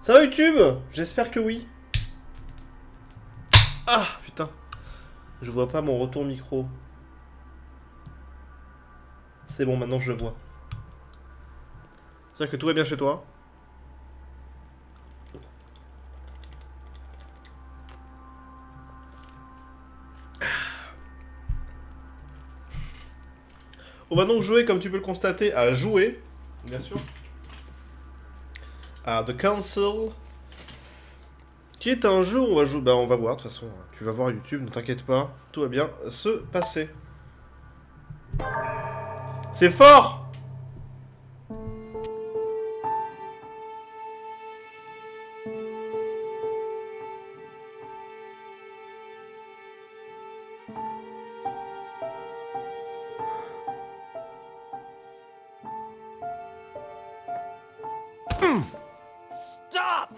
Ça va YouTube? J'espère que oui. Ah putain. Je vois pas mon retour micro. C'est bon, maintenant je le vois. C'est-à-dire que tout va bien chez toi? On va donc jouer, comme tu peux le constater, à jouer. Bien sûr. À The Council. Qui est un jeu où on va jouer... Bah on va voir, de toute façon. Tu vas voir YouTube, ne t'inquiète pas. Tout va bien se passer. C'est fort! Stop!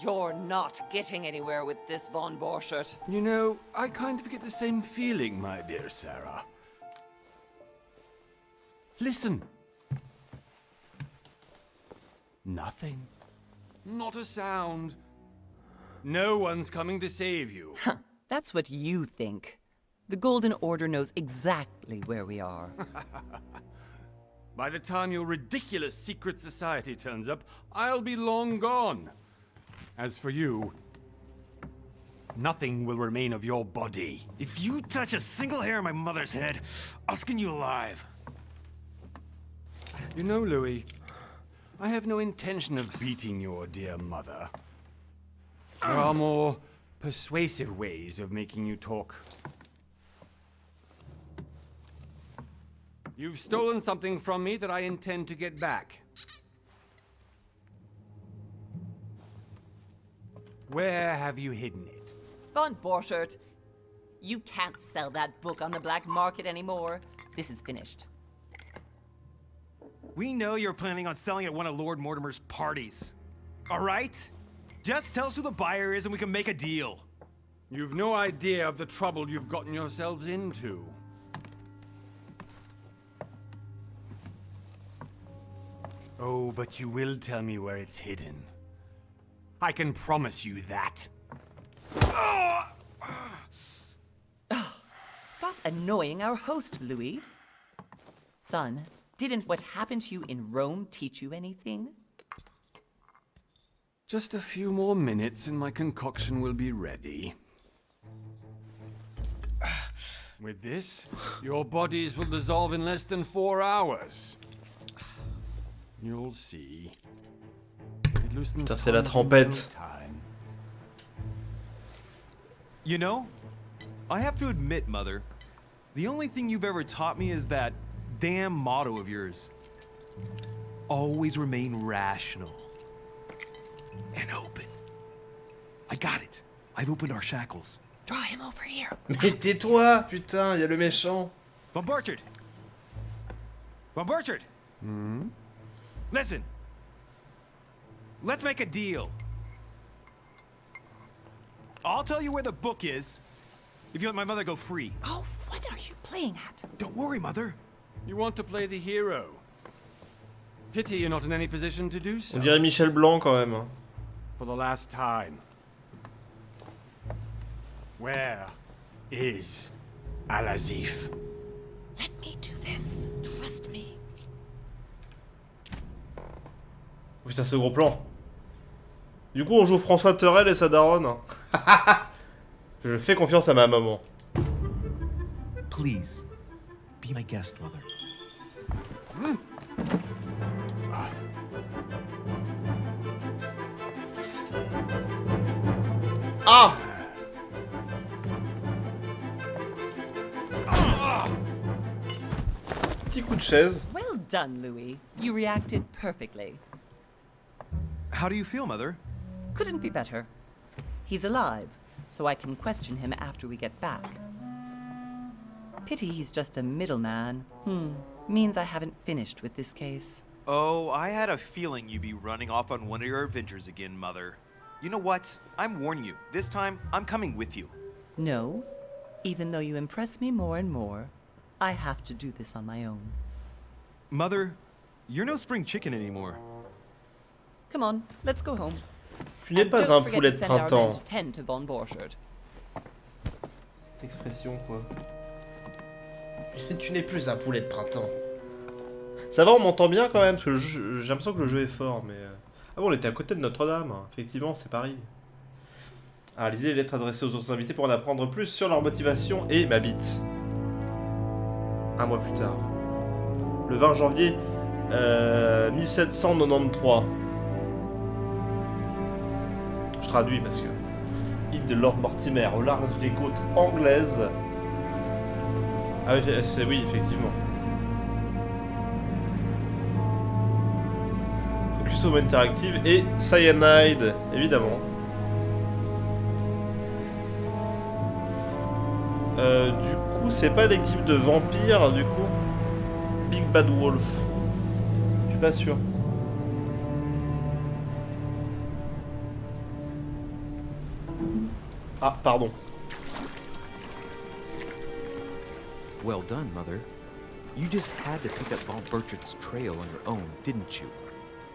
You're not getting anywhere with this Von Borchert. You know, I kind of get the same feeling, my dear Sarah. Listen. Nothing. Not a sound. No one's coming to save you. That's what you think. The Golden Order knows exactly where we are. By the time your ridiculous secret society turns up, I'll be long gone. As for you, nothing will remain of your body. If you touch a single hair on my mother's head, I'll skin you alive. You know, Louis, I have no intention of beating your dear mother. There are more persuasive ways of making you talk. You've stolen something from me that I intend to get back. Where have you hidden it? Von Borchert, you can't sell that book on the black market anymore. This is finished. We know you're planning on selling at one of Lord Mortimer's parties. All right? Just tell us who the buyer is and we can make a deal. You've no idea of the trouble you've gotten yourselves into. Oh, but you will tell me where it's hidden. I can promise you that. Stop annoying our host, Louis. Son, didn't what happened to you in Rome teach you anything? Just a few more minutes and my concoction will be ready. With this, your bodies will dissolve in less than 4 hours. You'll see. It loosens Putain, c'est la time in trempette. no time. You know, I have to admit, Mother, the only thing you've ever taught me is that damn motto of yours. Always remain rational. And open. I got it. I've opened our shackles. Draw him over here. Mais tais-toi, putain, y a le méchant. Von Borchert! Von Borchert! Listen. Let's make a deal. I'll tell you where the book is if you let my mother go free. Oh, what are you playing at? Don't worry, Mother. You want to play the hero. Pity you're not in any position to do so. On dirait Michel Blanc quand même. For the last time. Where is Al-Azif? Let me do this. Trust me. Putain, ce gros plan. Du coup, on joue François Terrel et sa daronne. Je fais confiance à ma maman. Please, be my guest, Mother. Ah! Petit coup de chaise. Well done, Louis. You reacted perfectly. How do you feel, Mother? Couldn't be better. He's alive, so I can question him after we get back. Pity he's just a middleman. Means I haven't finished with this case. Oh, I had a feeling you'd be running off on one of your adventures again, Mother. You know what? I'm warning you. This time, I'm coming with you. No. Even though you impress me more and more, I have to do this on my own. Mother, you're no spring chicken anymore. Come on, let's go home. Tu n'es And pas don't un forget poulet to de send our men printemps. to tend to Von Borchard. Cette expression, quoi. Tu n'es plus un poulet de printemps. Ça va, on m'entend bien quand même, parce que j'ai l'impression que le jeu est fort, mais... Ah bon, on était à côté de Notre-Dame, effectivement, c'est Paris. Ah, lisez les lettres adressées aux autres invités pour en apprendre plus sur leur motivation et ma bite. Un mois plus tard. Le 20 janvier 1793. Je traduis parce que... Île de Lord Mortimer, au large des côtes anglaises. Ah oui, oui, effectivement. Focus Home Interactive et Cyanide, évidemment. Du coup, c'est pas l'équipe de vampires, du coup. Big Bad Wolf. Je suis pas sûr. Ah, pardon. Well done, Mother. You just had to pick up Von Burchett's trail on your own, didn't you?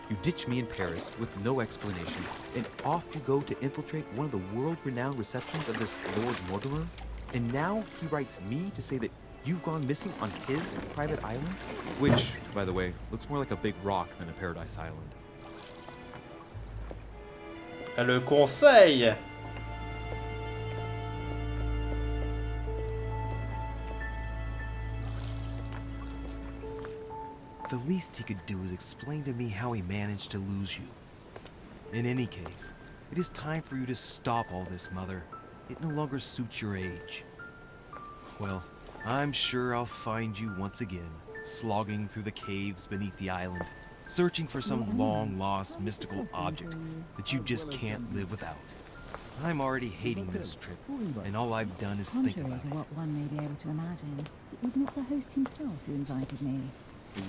You ditched me in Paris with no explanation, and off you go to infiltrate one of the world-renowned receptions of this Lord Mortimer? And now he writes me to say that you've gone missing on his private island? Which, by the way, looks more like a big rock than a paradise island. Le conseil. The least he could do is explain to me how he managed to lose you. In any case, it is time for you to stop all this, Mother. It no longer suits your age. Well, I'm sure I'll find you once again, slogging through the caves beneath the island, searching for some long-lost mystical object that you just can't live without. I'm already hating this trip, and all I've done is think Contrary about to it. what one may be able to imagine, it was not the host himself who invited me.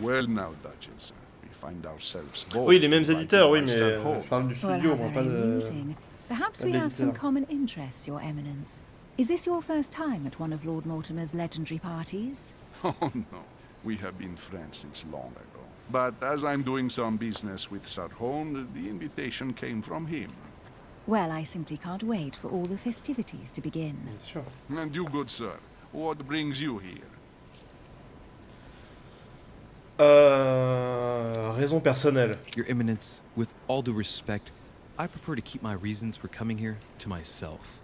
Well now, Duchess, we find ourselves both Oui, les mêmes invited éditeurs, oui, by mais Stanhope. je parle du Well, studio, how moi, very pas de... amusing. Perhaps pas we de have some l'éditeur. common interests, Your Eminence. Is this your first time at one of Lord Mortimer's legendary parties? Oh no, we have been friends since long ago. But as I'm doing some business with Sir Hone, the invitation came from him. Well, I simply can't wait for all the festivities to begin. Bien sûr. And you, good sir, what brings you here? Raison personnelle. Your Eminence, with all due respect, I prefer to keep my reasons for coming here to myself.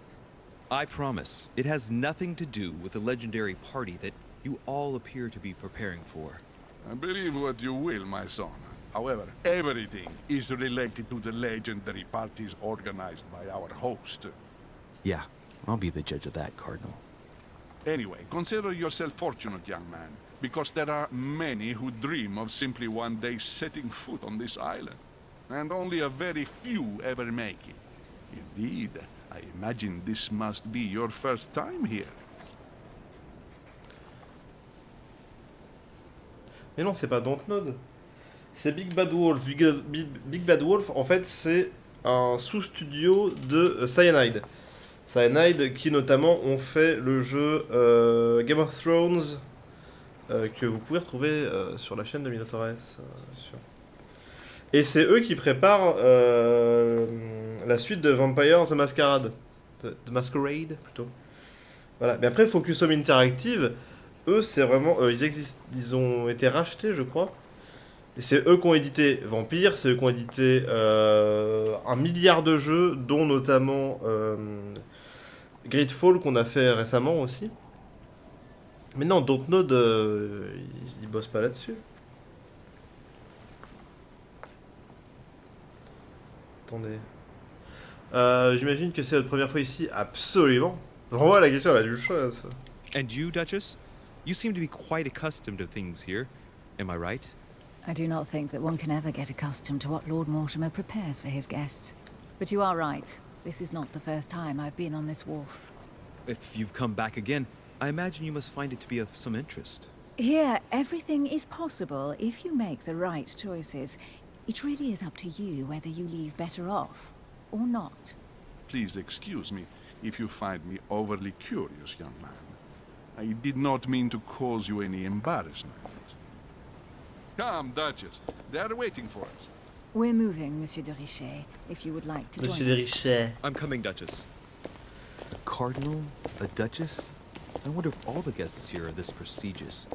I promise, it has nothing to do with the legendary party that you all appear to be preparing for. I believe what you will, my son. However, everything is related to the legendary parties organized by our host. Yeah, I'll be the judge of that, Cardinal. Anyway, consider yourself fortunate, young man, because there are many who dream of simply one day setting foot on this island, and only a very few ever make it. Indeed, I imagine this must be your first time here. Mais non, c'est pas Dontnod. C'est Big Bad Wolf. Big Bad Wolf, en fait, c'est un sous-studio de Cyanide. Cyanide qui, notamment, ont fait le jeu Game of Thrones, que vous pouvez retrouver sur la chaîne de Minotores. Et c'est eux qui préparent la suite de Vampire the Masquerade. The Masquerade, plutôt. Voilà. Mais après, Focus Home Interactive, eux, c'est vraiment... ils existent, ils ont été rachetés, je crois. Et c'est eux qui ont édité Vampire, c'est eux qui ont édité 1 milliard de jeux, dont notamment Gridfall, qu'on a fait récemment aussi. Mais non, Dontnod, ils bossent pas là-dessus. Attendez. J'imagine que c'est votre première fois ici. Absolument. Renvoie la question à la duchesse. And you, Duchess? You seem to be quite accustomed to things here. Am I right? I do not think that one can ever get accustomed to what Lord Mortimer prepares for his guests. But you are right. This is not the first time I've been on this wharf. If you've come back again, I imagine you must find it to be of some interest. Here, everything is possible if you make the right choices. It really is up to you whether you leave better off or not. Please excuse me if you find me overly curious, young man. I did not mean to cause you any embarrassment. Come, Duchess. They are waiting for us. We're moving, Monsieur de Richet, if you would like to Monsieur join de us. Richet. I'm coming, Duchess. Cardinal? A Duchess? I wonder if all the guests here are this prestigious.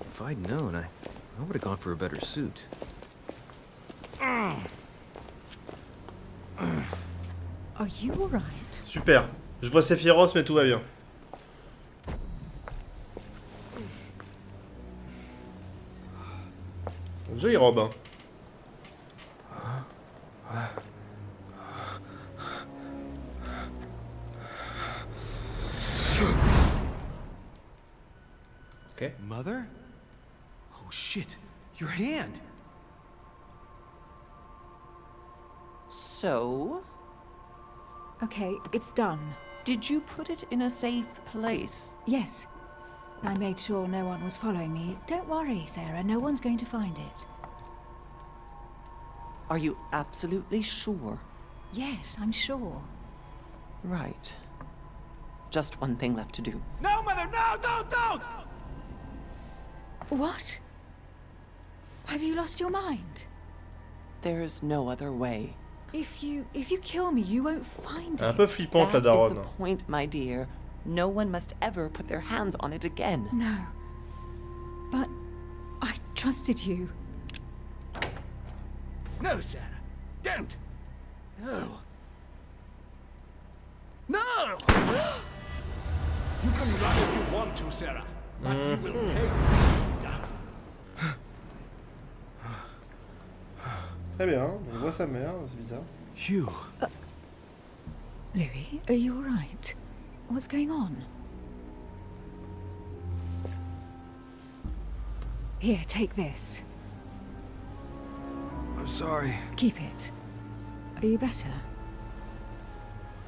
If I'd known, I would have gone for a better suit. Are you alright? Super. Je vois c'est féroce, mais tout va bien. Jolie robe, hein. Ok. Mother? Oh shit, your hand! So, Okay, it's done. did you put it in a safe place? Yes. I made sure no one was following me. Don't worry, Sarah, no one's going to find it. Are you absolutely sure? Yes, I'm sure. Right. Just one thing left to do. No, Mother, no, don't! What? Have you lost your mind? There's no other way. If you kill me, you won't find Un it. peu flippante la That is daronne. the point, my dear. No one must ever put their hands on it again. No. But I trusted you. No, Sarah. Don't. No. No! You can run if you want to, Sarah. But you will pay. Très bien, on voit sa mère, c'est bizarre. Hugh. Louis, are you alright? What's going on? Here, take this. I'm sorry. Keep it. Are you better?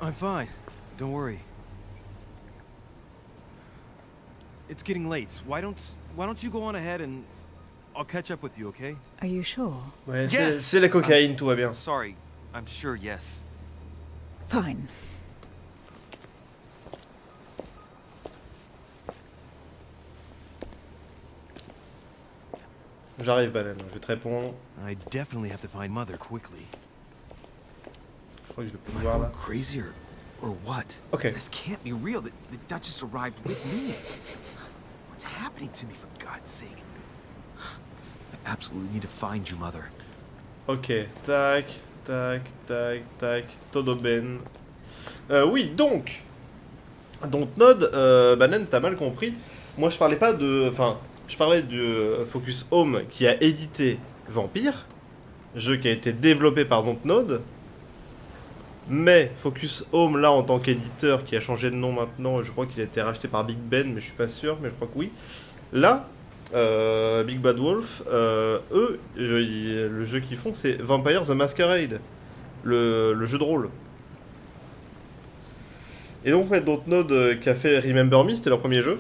I'm fine. Don't worry. It's getting late. Why don't you go on ahead and I'll catch up with you, okay? Are you sure? Ouais, Yes. c'est la cocaïne, tout va bien. Sorry, I'm sure, yes. Fine. J'arrive, Baleine, je vais te répondre. I definitely have to find Mother quickly. Je crois que je vais Am I pouvoir là. going crazy or what? Okay. This can't be real. The Duchess arrived with me. What's happening to me, for God's sake? I absolutely need to find you, Mother. Ok, tac, tac, tac, tac, todo ben. Oui, donc, Dontnod, Baleine, t'as mal compris. Moi, je parlais pas de... Enfin, je parlais de Focus Home qui a édité Vampire, jeu qui a été développé par Dontnod. Mais Focus Home, là, en tant qu'éditeur, qui a changé de nom maintenant, je crois qu'il a été racheté par Big Ben, mais je suis pas sûr, mais je crois que oui. Là, Big Bad Wolf, eux, le jeu qu'ils font, c'est Vampire the Masquerade, le jeu de rôle. Et donc, ouais, Dontnod qui a fait Remember Me, c'était leur premier jeu.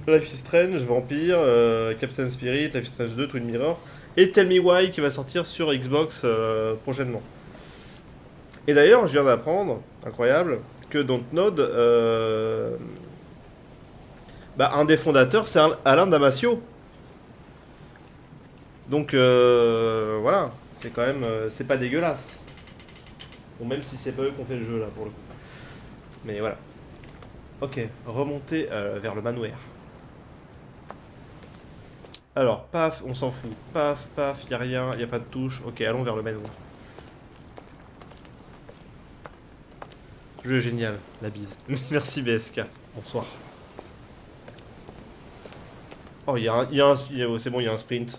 Life is Strange, Vampire, Captain Spirit, Life is Strange 2, Twin Mirror, et Tell Me Why qui va sortir sur Xbox prochainement. Et d'ailleurs, je viens d'apprendre, incroyable, que Dontnod, un des fondateurs, c'est Alain Damasio. Donc voilà, c'est quand même, c'est pas dégueulasse. Bon, même si c'est pas eux qui ont fait le jeu là pour le coup. Mais voilà. Ok, remonter vers le manoir. Alors, paf, on s'en fout. Paf, paf, y a rien, y a pas de touche. Ok, allons vers le manoir. Jeu génial, la bise. Merci BSK. Bonsoir. Oh, c'est bon, il y a un sprint.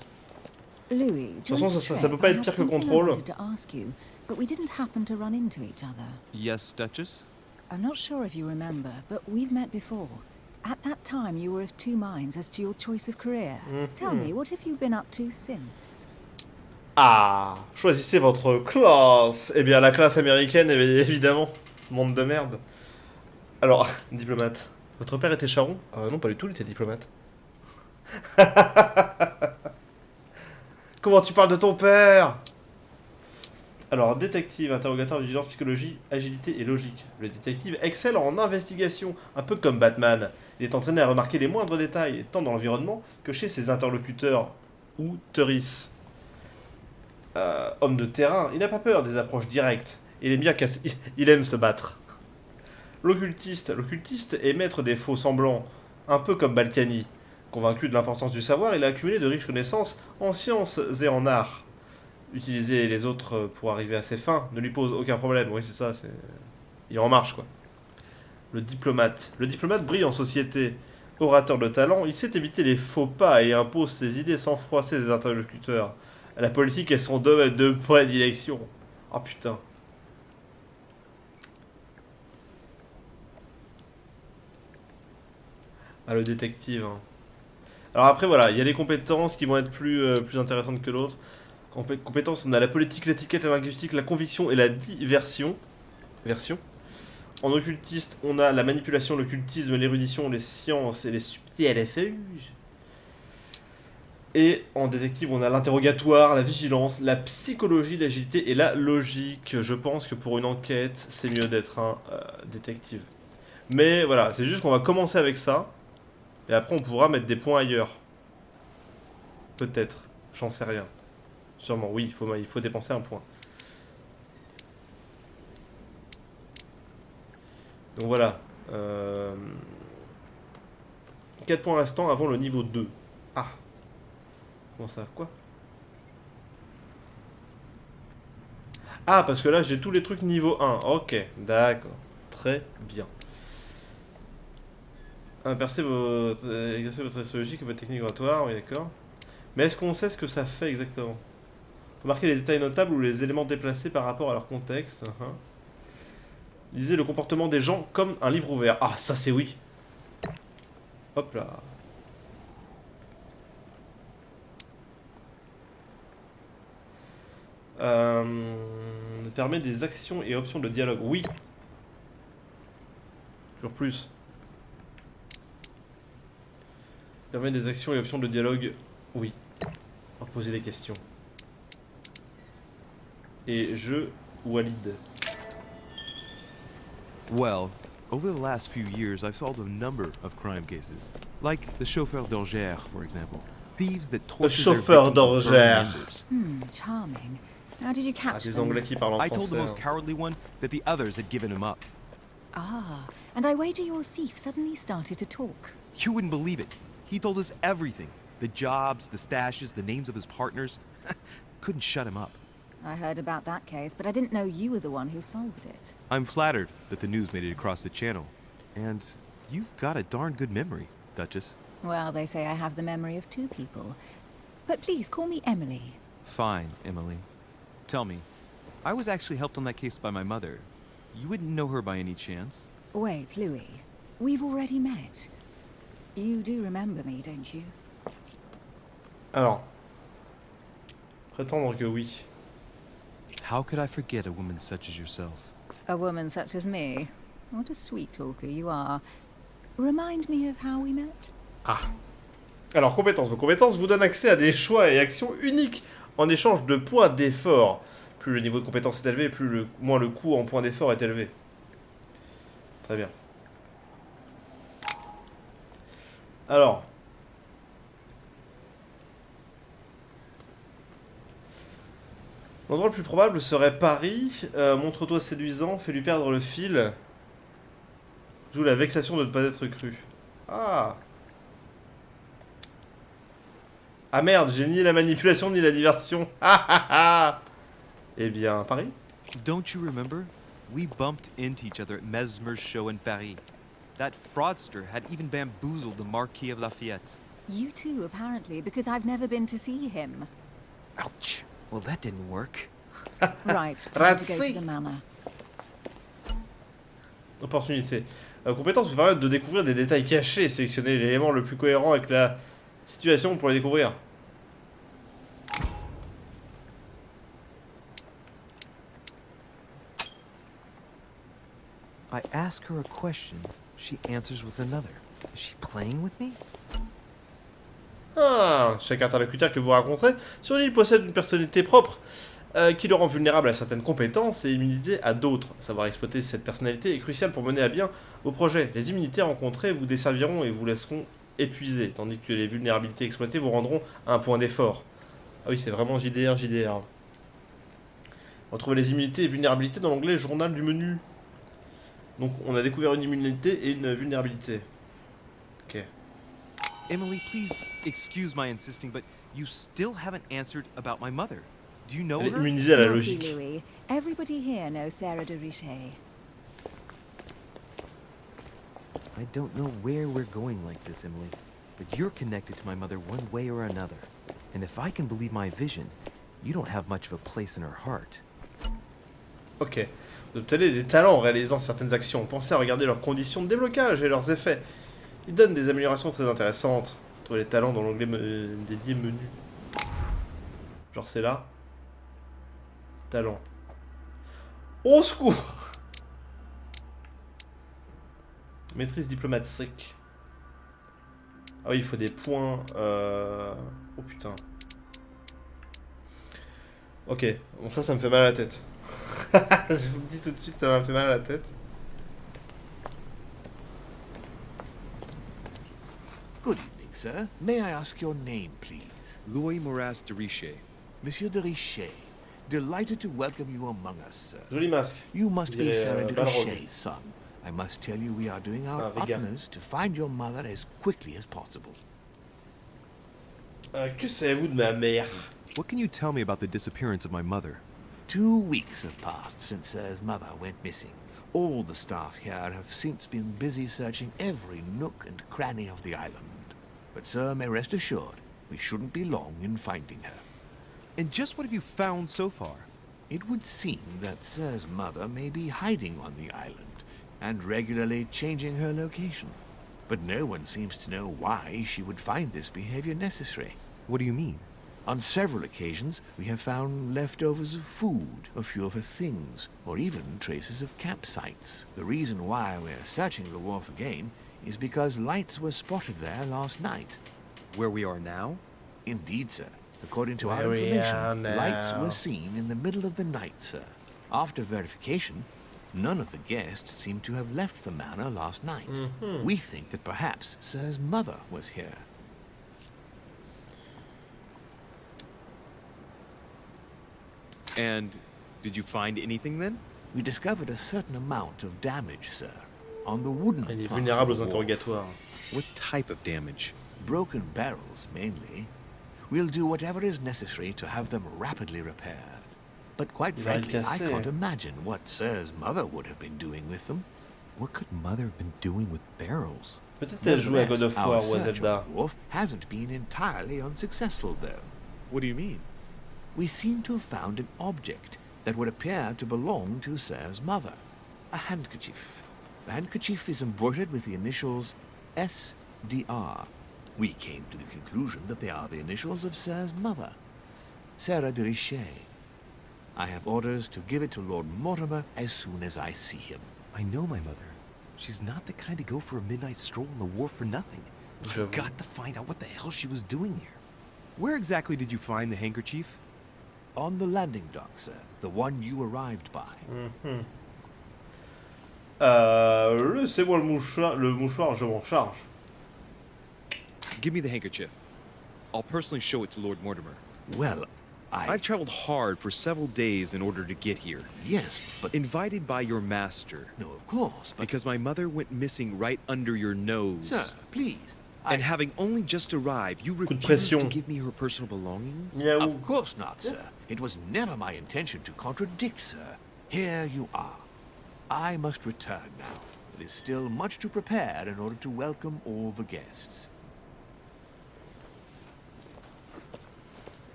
Louis, De toute façon, ça peut pas être pire que le contrôle. But we didn't happen to run into each other. Yes, Duchess? I'm not sure if you remember, but we've met before. At that time, you were of two minds as to your choice of career. Tell me, what have you been up to since? Ah, choisissez votre classe. Eh bien, la classe américaine, évidemment. Monde de merde. Alors, diplomate. Votre père était charron? Non, pas du tout, il était diplomate. Comment tu parles de ton père? Alors, détective, interrogateur, vigilance, psychologie, agilité et logique. Le détective excelle en investigation, un peu comme Batman. Il est entraîné à remarquer les moindres détails, tant dans l'environnement que chez ses interlocuteurs ou Teuris. Homme de terrain, il n'a pas peur des approches directes. Il aime bien il aime se battre. L'occultiste est maître des faux semblants, un peu comme Balkany. Convaincu de l'importance du savoir, il a accumulé de riches connaissances en sciences et en arts. Utiliser les autres pour arriver à ses fins ne lui pose aucun problème. Oui, c'est ça, c'est... Il est en marche, quoi. Le diplomate brille en société. Orateur de talent, il sait éviter les faux pas et impose ses idées sans froisser ses interlocuteurs. La politique est son domaine de prédilection. Oh putain. Ah, le détective. Hein. Alors après, voilà, il y a des compétences qui vont être plus intéressantes que d'autres. Compétences, on a la politique, l'étiquette, la linguistique, la conviction et la diversion. En occultiste, on a la manipulation, l'occultisme, l'érudition, les sciences et les subterfuges. Et en détective, on a l'interrogatoire, la vigilance, la psychologie, l'agilité et la logique. Je pense que pour une enquête, c'est mieux d'être un détective. Mais voilà, c'est juste qu'on va commencer avec ça. Et après, on pourra mettre des points ailleurs. Peut-être. J'en sais rien. Sûrement, oui, il faut dépenser un point. Donc voilà. 4 points restants avant le niveau 2. Ah. Comment ça? Quoi? Ah, parce que là, j'ai tous les trucs niveau 1. Ok, d'accord. Très bien. Exercez votre astrologique et votre technique oratoire, oui, d'accord. Mais est-ce qu'on sait ce que ça fait exactement? Remarquez les détails notables ou les éléments déplacés par rapport à leur contexte. Lisez le comportement des gens comme un livre ouvert. Ah, ça c'est oui. Hop là. Permet des actions et options de dialogue. Oui. Toujours plus. Permet des actions et options de dialogue. Oui. On va poser des questions. Et je valide. Well, over the last few years, I've solved a number of crime cases. Like the chauffeur d'orgère, for example. Thieves that torture chauffeur their victims with d'orgère. burning embers. Charming. How did you Ah, catch des them? Anglais qui parlent en I told the français. most cowardly one that the others had given him up. Ah, and I wager your thief suddenly started to talk. You wouldn't believe it. He told us everything. The jobs, the stashes, the names of his partners. Couldn't shut him up. I heard about that case, but I didn't know you were the one who solved it. I'm flattered that the news made it across the channel. And you've got a darn good memory, Duchess. Well, they say I have the memory of two people. But please call me Emily. Fine, Emily. Tell me, I was actually helped on that case by my mother. You wouldn't know her by any chance? Wait, Louis. We've already met. You do remember me, don't you? Alors. Prétendre que oui. How could I forget a woman such as yourself? A woman such as me. What a sweet talker you are. Remind me of how we met? Ah. Alors, compétences. Vos compétences vous donnent accès à des choix et actions uniques en échange de points d'effort. Plus le niveau de compétence est élevé, moins le coût en points d'effort est élevé. Très bien. Alors. L'endroit le plus probable serait Paris. Montre-toi séduisant, fais-lui perdre le fil. Joue la vexation de ne pas être cru. Ah. Ah merde, j'ai ni la manipulation ni la diversion. Ah ah ah. Eh bien, Paris. Don't you remember? We bumped into each other at Mesmer's show in Paris. That fraudster had even bamboozled the Marquis of Lafayette. You too, apparently, because I've never been to see him. Ouch. Well, that didn't work. Right, time to go Razzi. to the manor. Opportunité. Compétence vous permet de découvrir des détails cachés et sélectionner l'élément le plus cohérent avec la situation pour les découvrir. I ask her a question, she answers with another. Is she playing with me? Ah, chaque interlocuteur que vous rencontrez sur l'île possède une personnalité propre qui le rend vulnérable à certaines compétences et immunisé à d'autres. Savoir exploiter cette personnalité est crucial pour mener à bien vos projets. Les immunités rencontrées vous desserviront et vous laisseront épuisé, tandis que les vulnérabilités exploitées vous rendront à un point d'effort. Ah oui, c'est vraiment JDR. Retrouvez les immunités et vulnérabilités dans l'onglet journal du menu. Donc on a découvert une immunité et une vulnérabilité. Ok. Emily, please excuse my insisting, but you still haven't answered about my mother. Do you know Elle est her? immunisée à la You'll see, logique. Louis. Everybody here knows Sarah de Richet. I don't know where we're going like this, Emily, but you're connected to my mother one way or another. And if I can believe my vision, you don't have much of a place in her heart. Ok. Vous obtenez des talents en réalisant certaines actions. Pensez à regarder leurs conditions de déblocage et leurs effets. Ils donnent des améliorations très intéressantes. Trouvez les talents dans l'onglet dédié menu. Genre c'est là. Talent. Au secours! Maîtrise diplomatique. Ah oui, il faut des points. Oh putain. Ok, bon ça me fait mal à la tête. Je vous le dis tout de suite, ça m'a fait mal à la tête. Good evening, sir. May I ask your name, please? Louis Mauras de Richet. Monsieur de Richet. Delighted to welcome you among us, sir. Joli masque. You must be dirais, Sarah de Balrog. Richet's son. I must tell you we are doing our Ah, vegan. utmost to find your mother as quickly as possible. Que savez-vous de ma mère? What can you tell me about the disappearance of my mother? 2 weeks have passed since Sir's mother went missing. All the staff here have since been busy searching every nook and cranny of the island. But Sir may rest assured, we shouldn't be long in finding her. And just what have you found so far? It would seem that Sir's mother may be hiding on the island and regularly changing her location. But no one seems to know why she would find this behavior necessary. What do you mean? On several occasions, we have found leftovers of food, a few of her things, or even traces of campsites. The reason why we're searching the wharf again is because lights were spotted there last night. Where we are now? Indeed, sir. According to Where our we information, are lights now. were seen in the middle of the night, sir. After verification, none of the guests seem to have left the manor last night. We think that perhaps Sir's mother was here. And did you find anything then? We discovered a certain amount of damage, sir, on the wooden Il est part of vulnérable the aux wall. interrogatoires. What type of damage? Broken barrels, mainly. We'll do whatever is necessary to have them rapidly repaired. But quite Il va le frankly, I casser. can't imagine what Sir's mother would have been doing with them. What could Mother have been doing with barrels? Peut-être elle jouait à God of War Our ou à search Zelda. of the dwarf hasn't been entirely unsuccessful, though. What do you mean? We seem to have found an object that would appear to belong to Sir's mother. A handkerchief. The handkerchief is embroidered with the initials SDR. We came to the conclusion that they are the initials of Sir's mother, Sarah de Richet. I have orders to give it to Lord Mortimer as soon as I see him. I know my mother. She's not the kind to go for a midnight stroll on the wharf for nothing. J'avoue. I've got to find out what the hell she was doing here. Where exactly did you find the handkerchief? On the landing dock, sir, the one you arrived by. Laissez-moi le mouchoir, je m'en charge. Give me the handkerchief. I'll personally show it to Lord Mortimer. Well, I've traveled hard for several days in order to get here. Yes, but... Invited by your master. No, of course, but... Because my mother went missing right under your nose. Sir, please. And having only just arrived, you de refused pression. to give me her personal belongings? Miaou. Of course not, sir. It was never my intention to contradict, sir. Here you are. I must return now. There is still much to prepare in order to welcome all the guests.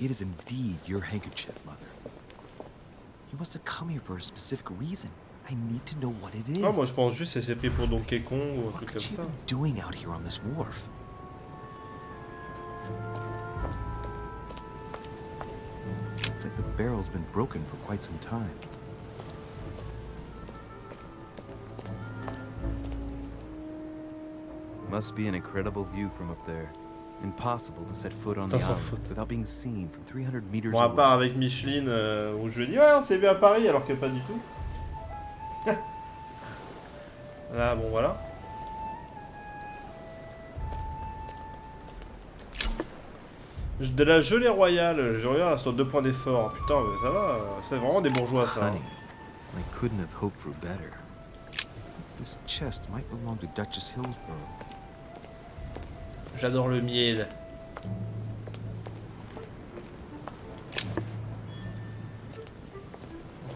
It is indeed your handkerchief, Mother. You must have come here for a specific reason. I need to know what it is. Ah, moi je pense juste qu'elle s'est pris pour Donkey Kong ou un What truc could comme she ça. have been doing out here on this wharf? Looks like the barrel's been broken for quite some time. Must be an incredible view from up there. Impossible to set foot on the Putain, sans island faute. without being seen from 300 meters Bon, à away. part avec Micheline, où je lui ai dit, ouais, on s'est vu à Paris, alors que pas du tout. Là, bon, voilà. De la gelée royale. Je regarde, sur 2 points d'effort. Putain, mais ça va. C'est vraiment des bourgeois, ça. Honey, I couldn't have hoped for better. This chest might belong to Duchess Hillsborough. J'adore le miel.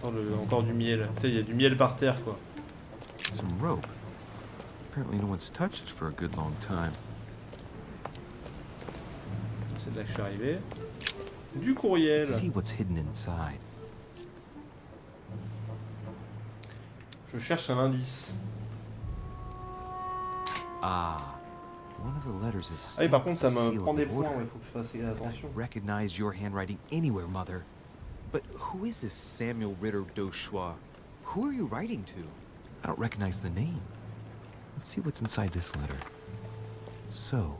Encore du miel. Putain, il y a du miel par terre, quoi. Some rope. Apparently no one's touched it for a good long time. C'est de là que je suis arrivé. Du courriel. Let's see what's hidden inside. Je cherche un indice. Ah, one of the letters is Ah oui, par contre, ça stamped me with the prend seal des of the points. order. Il faut que je fasse attention. Recognize your handwriting anywhere, Mother. But who is this Samuel Ritter d'Auchois? Who are you writing to? I don't recognize the name. Let's see what's inside this letter. So,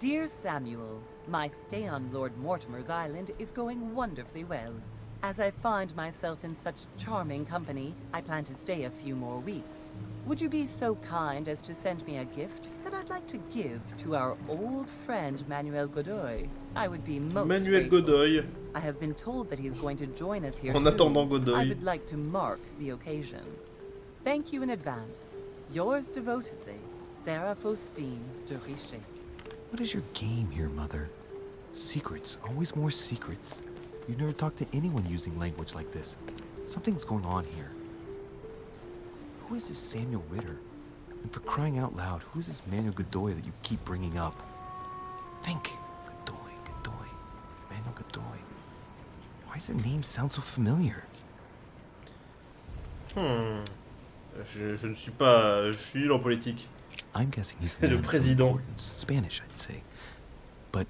Dear Samuel, my stay on Lord Mortimer's island is going wonderfully well. As I find myself in such charming company, I plan to stay a few more weeks. Would you be so kind as to send me a gift that I'd like to give to our old friend Manuel Godoy? I would be most Manuel grateful. Godoy. I have been told that he's going to join us here En soon. attendant Godoy. I would like to mark the occasion. Thank you in advance. Yours devotedly, Sarah Faustine de Richet. what is your game here, Mother? Secrets, always more secrets. You never talk to anyone using language like this. Something's going on here. Who is this Samuel Ritter? And for crying out loud, who is this Manuel Godoy that you keep bringing up? Think. Godoy. Manuel Godoy. Why does the name sound so familiar? Je ne suis pas... Je suis nul en politique. I'm guessing he's Le a man of some président. importance. Spanish, I'd say. But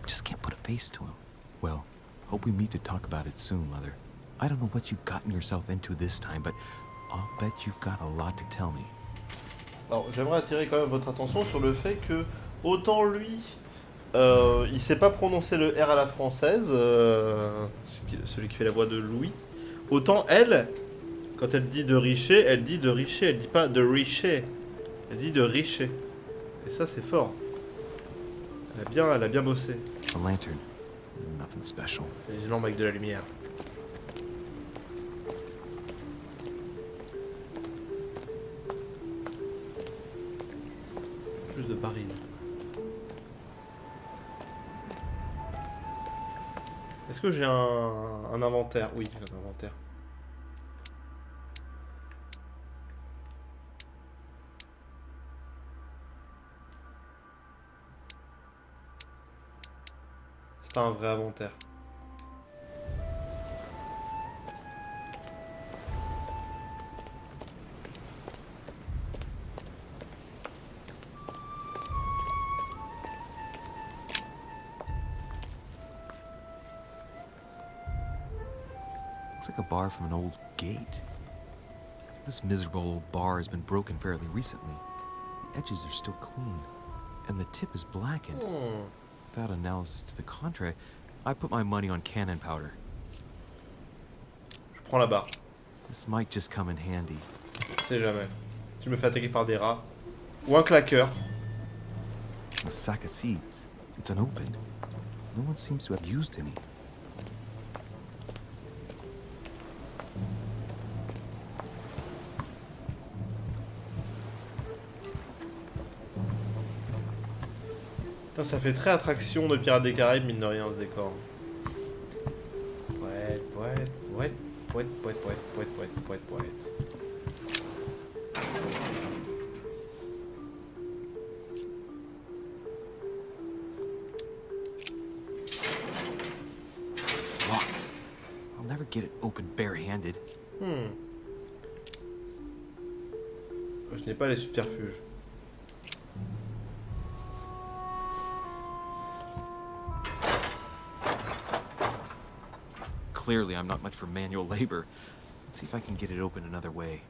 just can't put a face to him. Well, hope we meet to talk about it soon, Mother. I don't know what you've gotten yourself into this time, but I'll bet you've got a lot to tell me. Alors, j'aimerais attirer quand même votre attention sur le fait que, autant lui, il sait pas prononcer le R à la française, celui qui fait la voix de Louis, autant elle, quand elle dit de Richet, elle dit pas de Richet, elle dit de Richet. Et ça, c'est fort. Elle a bien bossé. A lantern. Nothing special. Et une lampe avec de la lumière. Plus de barils. Est-ce que j'ai un inventaire? Oui, j'ai un inventaire. C'est pas un vrai inventaire. Looks like a bar from an old gate. This miserable old bar has been broken fairly recently. The edges are still clean, and the tip is blackened. Without analysis to the contrary, I put my money on cannon powder. Je prends la barre. This might just come in handy. On sait jamais. Tu me fais attaquer par des rats. Ou un claqueur. A sack of seeds. It's unopened. No one seems to have used any. Putain, ça fait très attraction de Pirates des Caraïbes, mine de rien, ce décor. Poète. Locked. I'll never get it open bare-handed. Je n'ai pas les subterfuges. Clearly, I'm not much for manual labor. Let's see if I can get it open another way.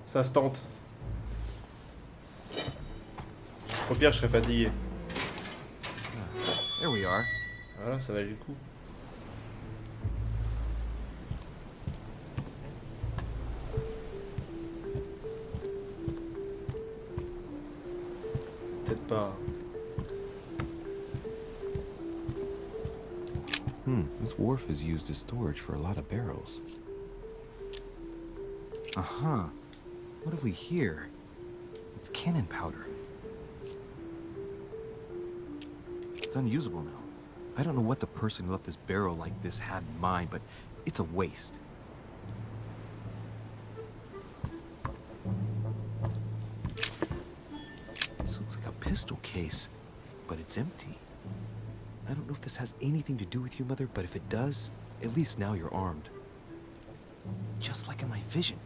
Ça se tente. Au pire, je serais fatigué. There we are. Voilà, ça valait le coup. peut-être pas. This wharf is used as storage for a lot of barrels. Uh-huh. What have we here? It's cannon powder. It's unusable now. I don't know what the person who left this barrel like this had in mind, but it's a waste. This looks like a pistol case, but it's empty. I don't know if this has anything to do with you, Mother, but if it does, at least now you're armed. Just like in my vision.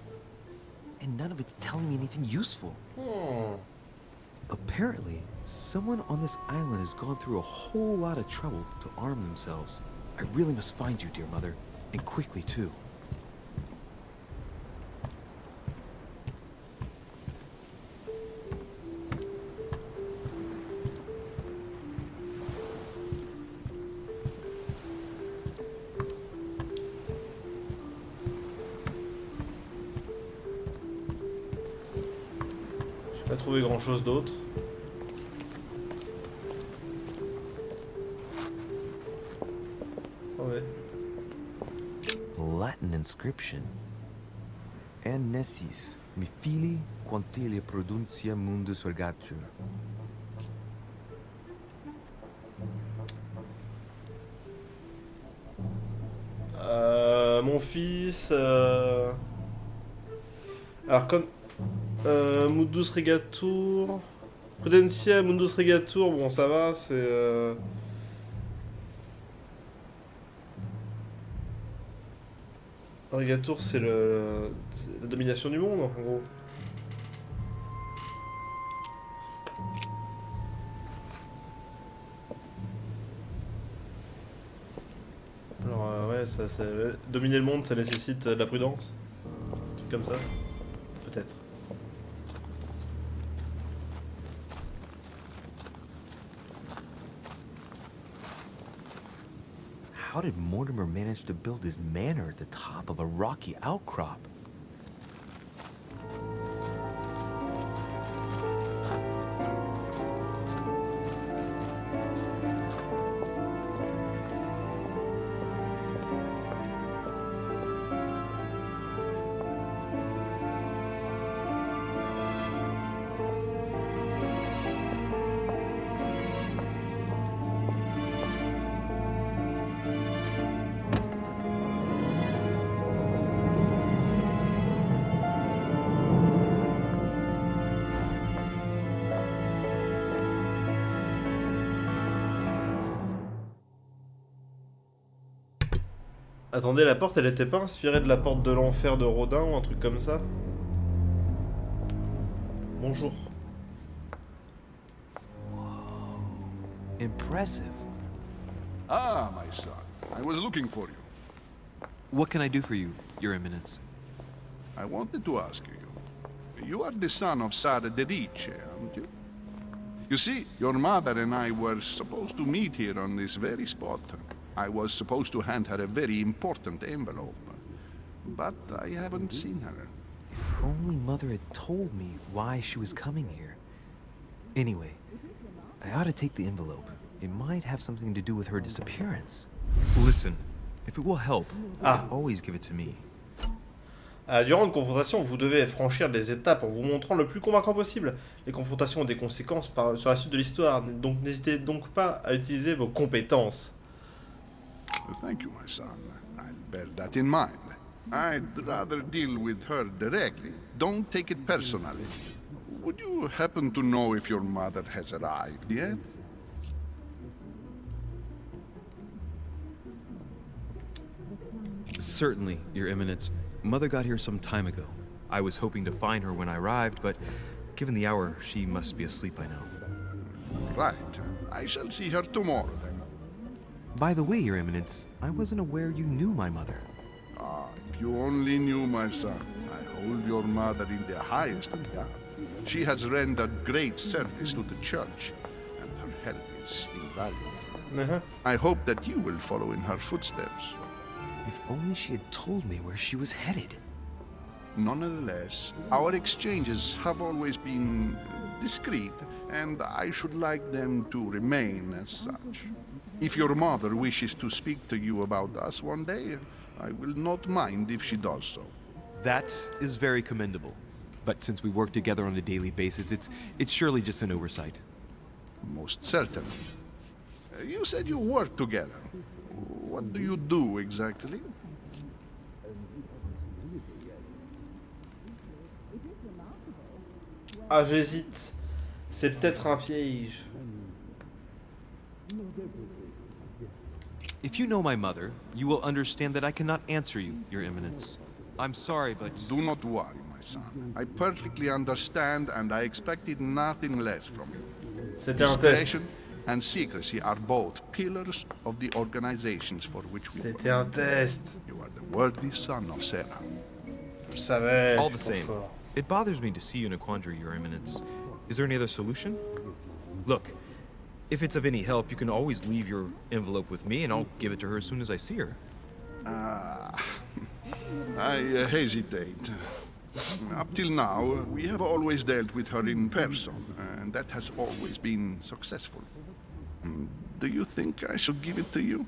And none of it's telling me anything useful. Apparently, someone on this island has gone through a whole lot of trouble to arm themselves. I really must find you, dear Mother, and quickly too. Pas trouvé grand chose d'autre. Attendez. Latin inscription. Annesis, mi fili quantilia produncia mundus ergatur. Mon fils. Alors, comme. Mundus Regatur. Prudentia, Mundus Regatur, bon, ça va, c'est. Regatur, c'est la domination du monde, en gros. Alors, ouais, dominer le monde, ça nécessite de la prudence. Un truc comme ça. Peut-être. How did Mortimer manage to build his manor at the top of a rocky outcrop? Attendez, la porte, elle était pas inspirée de la porte de l'enfer de Rodin ou un truc comme ça? Bonjour. Impressive. Ah, my son. I was looking for you. What can I do for you, Your Eminence? I wanted to ask you. You are the son of Sara de Richet, aren't you? You see, your mother and I were supposed to meet here on this very spot. I was supposed to hand her a very important envelope. But I haven't seen her. If only Mother had told me why she was coming here. Anyway, I ought to take the envelope. It might have something to do with her disappearance. Listen, if it will help, always give it to me. Durant une confrontation, vous devez franchir des étapes en vous montrant le plus convaincant possible. Les confrontations ont des conséquences sur la suite de l'histoire, donc n'hésitez donc pas à utiliser vos compétences. Thank you, my son. I'll bear that in mind. I'd rather deal with her directly. Don't take it personally. Would you happen to know if your mother has arrived yet? Certainly, Your Eminence. Mother got here some time ago. I was hoping to find her when I arrived, but given the hour, she must be asleep by now. Right. I shall see her tomorrow then. By the way, Your Eminence, I wasn't aware you knew my mother. Ah, if you only knew, my son. I hold your mother in the highest regard. She has rendered great service to the church, and her help is invaluable. I hope that you will follow in her footsteps. If only she had told me where she was headed. Nonetheless, our exchanges have always been discreet, and I should like them to remain as such. If your mother wishes to speak to you about us one day, I will not mind if she does so. That is very commendable. But since we work together on a daily basis, it's surely just an oversight. Most certainly. You said you work together. What do you do exactly? Ah, j'hésite. C'est peut-être un piège. If you know my mother, you will understand that I cannot answer you, Your Eminence. I'm sorry, but... Do not worry, my son. I perfectly understand, and I expected nothing less from you. C'était un test. Discretion and secrecy are both pillars of the organizations for which we C'était un test. You are the worthy son of Sarah. Je savais. All the je suis same, trop fort. it bothers me to see you in a quandary, Your Eminence. Is there any other solution? Look, if it's of any help, you can always leave your envelope with me, and I'll give it to her as soon as I see her. I hesitate. Up till now, we have always dealt with her in person, and that has always been successful. Do you think I should give it to you?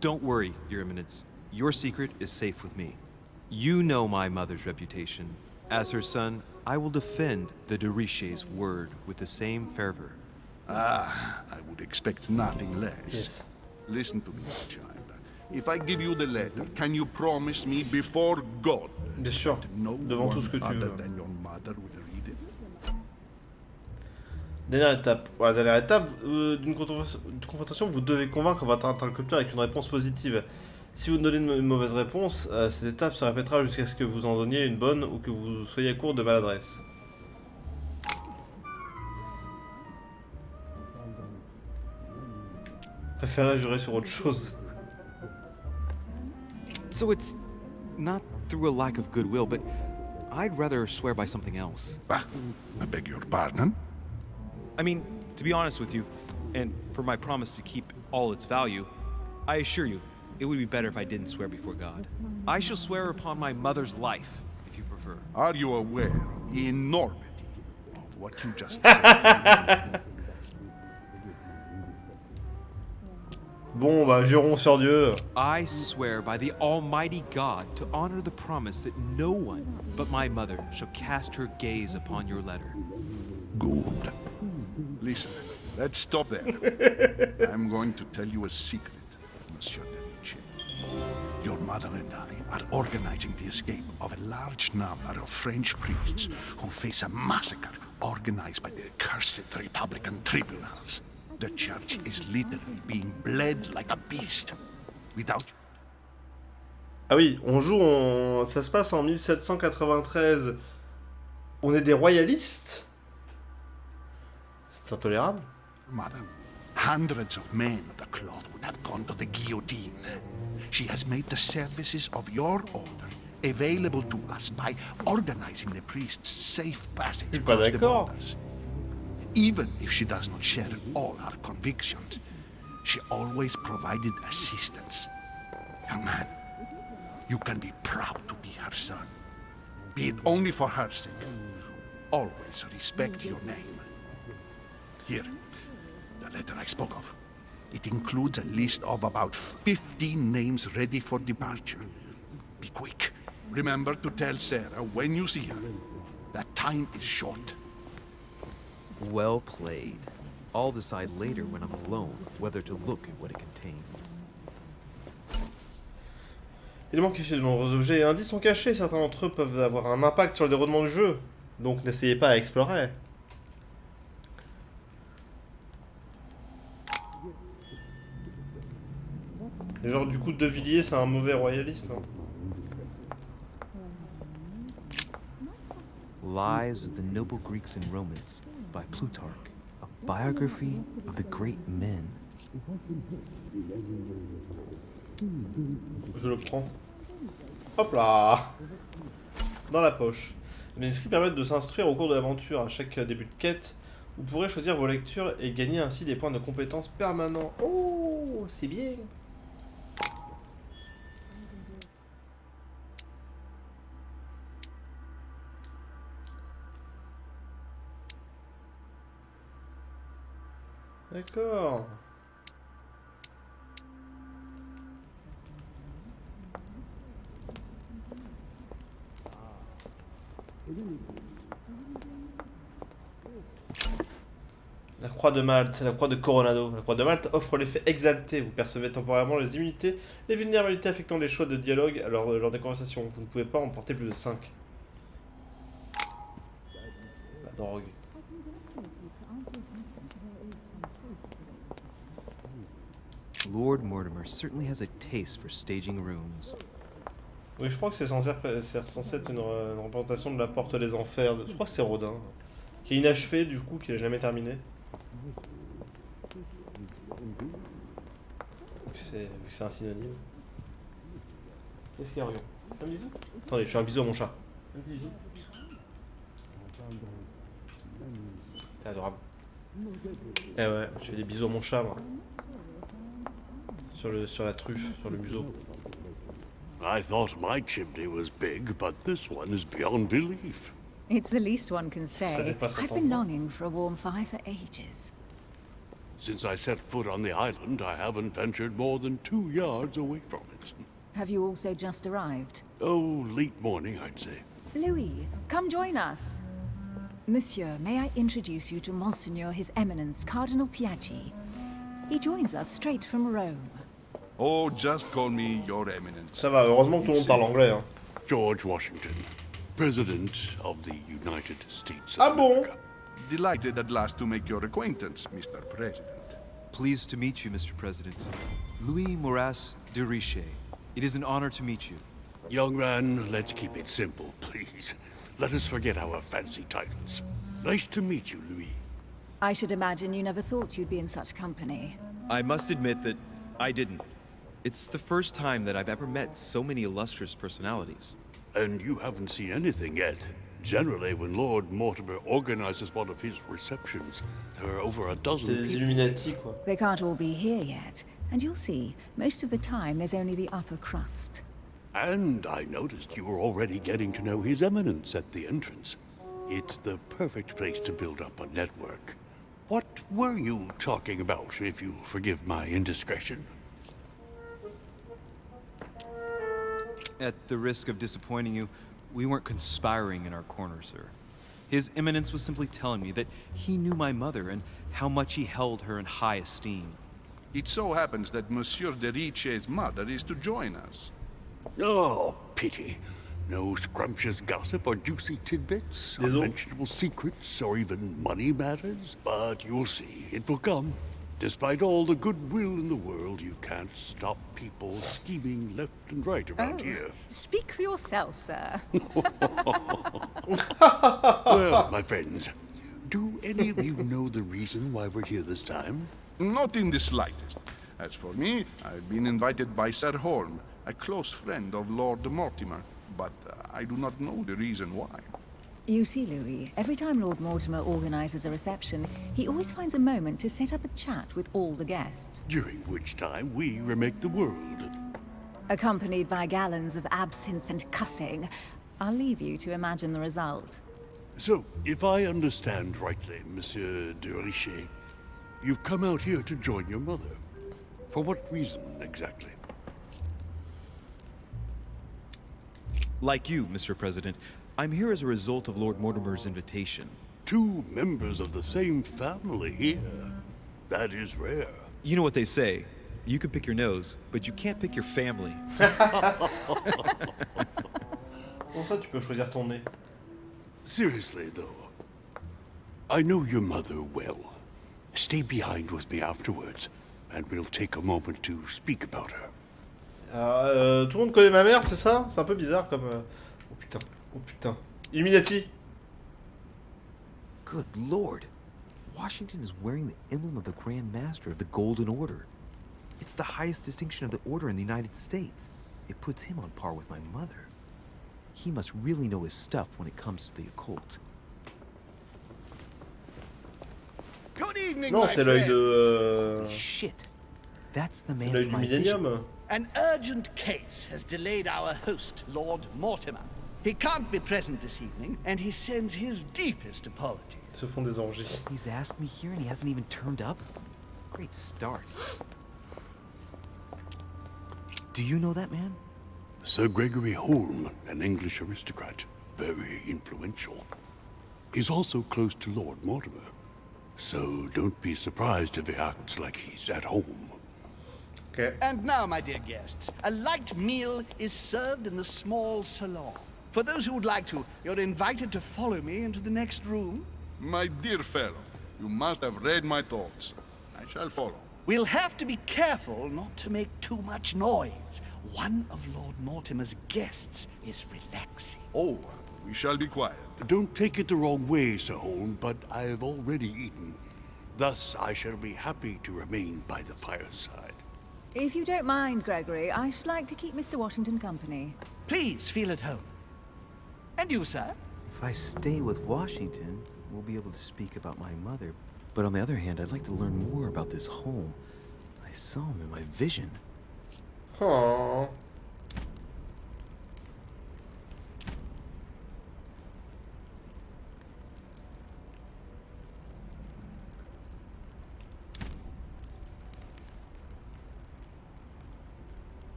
Don't worry, Your Eminence. Your secret is safe with me. You know my mother's reputation. As her son, I will defend the de Richet's word with the same fervor. I would expect nothing less. Yes. Listen to me, child. If I give you the letter, can you promise me before God Bien sûr. no Devant tout ce que one tu other veux. than your mother will read it? Dernière étape. Voilà, dernière étape d'une confrontation, vous devez convaincre votre interlocuteur avec une réponse positive. Si vous donnez une mauvaise réponse, cette étape se répétera jusqu'à ce que vous en donniez une bonne ou que vous soyez à court de maladresse. Préférez jurer sur autre chose. So it's not through a lack of goodwill, but I'd rather swear by something else. Bah, I beg your pardon? I mean, to be honest with you, and for my promise to keep all its value, I assure you, it would be better if I didn't swear before God. I shall swear upon my mother's life, if you prefer. Are you aware of the enormity of what you just said? Bon, bah, jurons sur Dieu. I swear by the Almighty God to honor the promise that no one but my mother shall cast her gaze upon your letter. Good. Listen, let's stop there. I'm going to tell you a secret, Monsieur de Richet. Your mother and I are organizing the escape of a large number of French priests who face a massacre organized by the accursed Republican tribunals. The church is literally being bled like a beast. Without... Ah oui, on joue, ça se passe en 1793. On est des royalistes? C'est intolérable. Mother, hundreds of men of the cloth would have gone to the guillotine. She has made the services of your order available to us by organizing the priest's safe passage Je suis pas across the d'accord. borders. Even if she does not share all our convictions, she always provided assistance. Young man, you can be proud to be her son. Be it only for her sake. Always respect your name. Here, the letter I spoke of. It includes a list of about 15 names ready for departure. Be quick. Remember to tell Sarah when you see her that time is short. Well played. I'll decide later when I'm alone whether to look at what it contains. Éléments cachés de nombreux objets et indices sont cachés. Certains d'entre eux peuvent avoir un impact sur le déroulement du jeu. Donc n'essayez pas à explorer. Et genre du coup De Villiers c'est un mauvais royaliste, non? Lives of the Noble Greeks and Romans by Plutarch, a biography of the great men. Je le prends. Hop là. Dans la poche. Les manuscrits permettent de s'instruire au cours de l'aventure. À chaque début de quête, vous pourrez choisir vos lectures et gagner ainsi des points de compétences permanents. Oh, c'est bien. D'accord. La croix de Malte, la croix de Coronado. La croix de Malte offre l'effet exalté. Vous percevez temporairement les immunités, les vulnérabilités affectant les choix de dialogue lors des conversations. Vous ne pouvez pas en porter plus de 5. La drogue. Lord Mortimer certainly has a taste for staging rooms. Oui, je crois que c'est censé être une représentation de la porte des enfers. Je crois que c'est Rodin. Qui est inachevé, du coup, qui n'a jamais terminé. Vu que c'est un synonyme. Qu'est-ce qu'il y a, Orion? Un bisou? Attendez, je fais un bisou à mon chat. Un petit bisou. T'es adorable. Eh ouais, je fais des bisous à mon chat, moi. Sur la truffe, sur le museau. I thought my chimney was big, but this one is beyond belief. It's the least one can say. dépasse I've been longing for a warm fire for ages. Since I set foot on the island, I haven't ventured more than 2 yards away from it. Have you also just arrived? Oh, late morning, I'd say. Louis, come join us. Monsieur, may I introduce you to Monseigneur His Eminence Cardinal Piaggi? He joins us straight from Rome. Oh, just call me Your Eminence. Ça va, heureusement que tout le monde parle anglais. Hein. George Washington, President of the United States of Ah bon? America. Delighted at last to make your acquaintance, Mr. President. Pleased to meet you, Mr. President. Louis Mauras de Richet. It is an honor to meet you. Young man, let's keep it simple, please. Let us forget our fancy titles. Nice to meet you, Louis. I should imagine you never thought you'd be in such company. I must admit that I didn't. It's the first time that I've ever met so many illustrious personalities. And you haven't seen anything yet. Generally, when Lord Mortimer organizes one of his receptions, there are over a C'est dozen des people. Illuminati, quoi. They can't all be here yet. And you'll see, most of the time there's only the upper crust. And I noticed you were already getting to know His Eminence at the entrance. It's the perfect place to build up a network. What were you talking about, if you forgive my indiscretion? At the risk of disappointing you, we weren't conspiring in our corner, sir. His Eminence was simply telling me that he knew my mother and how much he held her in high esteem. It so happens that Monsieur de Richet's mother is to join us. Oh, pity. No scrumptious gossip or juicy tidbits, Désolé. unmentionable secrets, or even money matters. But you'll see, it will come. Despite all the goodwill in the world, you can't stop people scheming left and right around here. Speak for yourself, sir. Well, my friends, do any of you know the reason why we're here this time? Not in the slightest. As for me, I've been invited by Sir Holm, a close friend of Lord Mortimer, but I do not know the reason why. You see, Louis, every time Lord Mortimer organizes a reception, he always finds a moment to set up a chat with all the guests. During which time we remake the world. Accompanied by gallons of absinthe and cussing. I'll leave you to imagine the result. So, if I understand rightly, Monsieur de Richet, you've come out here to join your mother. For what reason, exactly? Like you, Mr. President, I'm here as a result of Lord Mortimer's invitation. 2 members of the same family here. That is rare. You know what they say. You can pick your nose, but you can't pick your family. Comment ça, tu peux choisir ton nez? Seriously, though, I know your mother well. Stay behind with me afterwards, and we'll take a moment to speak about her. Alors, tout le monde connaît ma mère, c'est ça? C'est un peu bizarre comme... Oh putain, oh putain. Illuminati. Good lord. Washington is wearing the emblem of the Grand Master of the Golden Order. It's the highest distinction of the order in the United States. It puts him on par with my mother. He must really know his stuff when it comes to the occult. Good evening, Non, my c'est l'œil friend. de. Shit. That's the C'est man l'œil of du my vision. millénium. An urgent case has delayed our host, Lord Mortimer. He can't be present this evening, and he sends his deepest apologies. Ils se font des orgies. He's asked me here and he hasn't even turned up? Great start. Do you know that man? Sir Gregory Holm, an English aristocrat, very influential. He's also close to Lord Mortimer, so don't be surprised if he acts like he's at home. Ok. And now, my dear guests, a light meal is served in the small salon. For those who would like to, you're invited to follow me into the next room. My dear fellow, you must have read my thoughts. I shall follow. We'll have to be careful not to make too much noise. One of Lord Mortimer's guests is relaxing. Oh, we shall be quiet. Don't take it the wrong way, Sir Holm, but I've already eaten. Thus, I shall be happy to remain by the fireside. If you don't mind, Gregory, I should like to keep Mr. Washington company. Please feel at home. And you, sir? If I stay with Washington, we'll be able to speak about my mother. But on the other hand, I'd like to learn more about this home. I saw him in my vision. Oh.